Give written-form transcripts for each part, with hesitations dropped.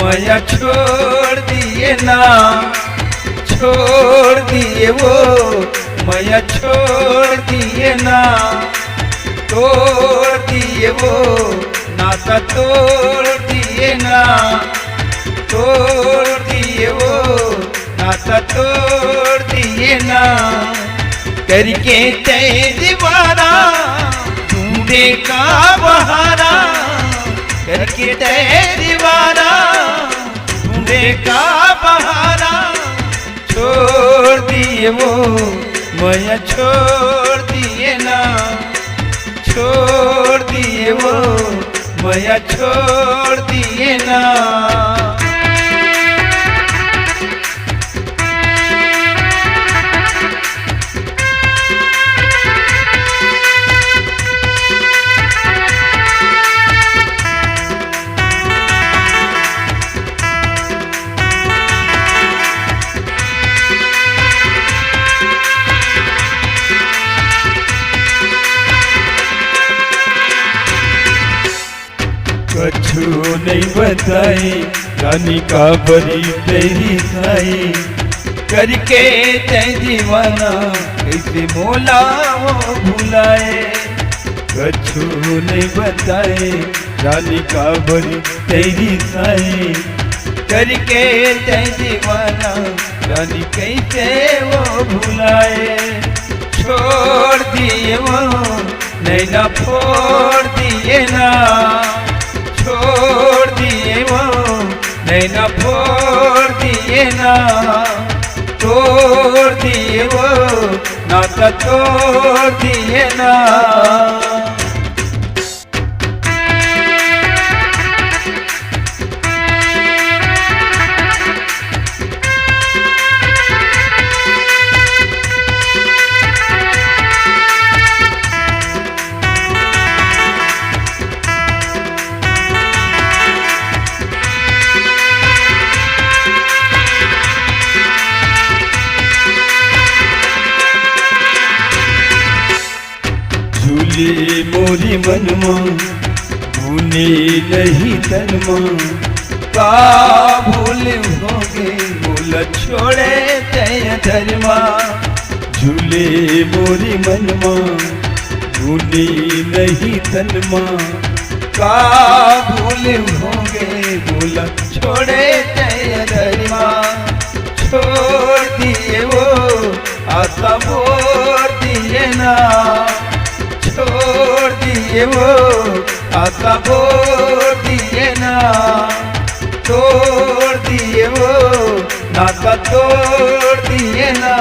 मैया छोड़ दिए ना, छोड़ दिए वो मैया छोड़ दिए ना, तोड़ दिए वो नाता तोड़ दिए ना, तोड़ दिए वो नाता तोड़ दिए ना। करके तय दीवाना ढूंढे का बहाना, करके तय दीवाना ढूंढे का बहाना, छोड़ दिए वो मैया छोड़ दिए ना, छोड़ दिए वो मैया छोड़ दिए ना। कछु नहीं बताई रानी का बरी तेरी खाई, करके तय दीवाना कैसे मोला वो भुलाए। कछु नहीं बताए रानी का बरी तेरी खाई, करके तय दीवाना रानी कैसे वो भुलाए। छोड़ दिए वो नैना फोड़ दिए ना, छोड़ दिए वो नैना फोड़ दिए ना, तोड़ दिए वो नाता तोड़ दिए ना। झूले मोरी मनमा भूले नहीं तनमा, का भूल होगे बोला छोड़े तय धर्मा। झूले मोरी मनमा भूले नहीं तनमा, का भूल होगे बोला छोड़े तय धर्मा। छोड़ दिए वो आशा बोर दिए ना, छोड़ दिए वो आशा बोर दिए ना, तोड़ दिए वो नाता तोड़ दिए ना।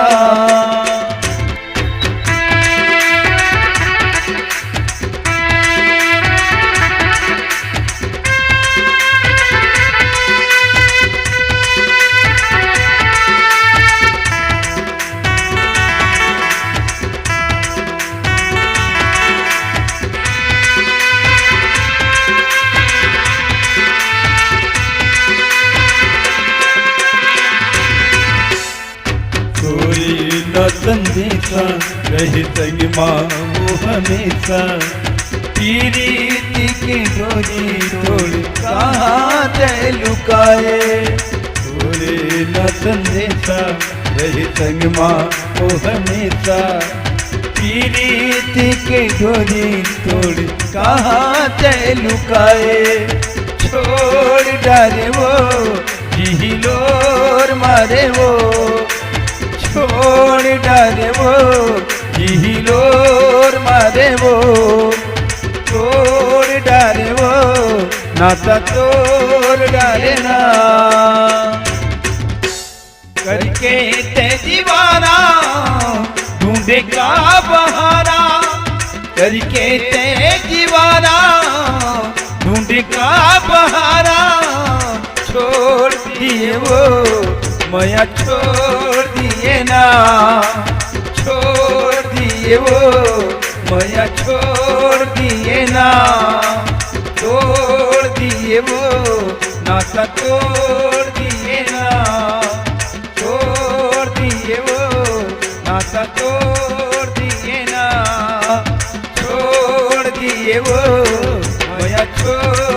संदेशा रहे संग माँ वो हमेशा, पीरीती की डोरी तोड़ कहाँ दे लुकाए। थोड़े न संदेशा रहे संग माँ वो हमेशा, पीरीती की डोरी तोड़ कहाँ दे लुकाए। छोड़ डाले वो जिहिलोर मारे वो, छोड़ डाले वो जिहिलोर मारे वो, तोड़ डाले वो नाता तोड़ डाले ना। करके ते दीवाना ढूंढे का बहाना, करके ते दीवाना ढूंढे का बहाना। छोड़ दिए वो मैया छोड़ दिए ना, छोड़ दिए वो मैया छोड़ दिए ना, तोड़ दिए वो नाता तोड़ दिए ना, तोड़ दिए वो नाता तोड़ दिए ना, छोड़ दिए वो मैया छोड़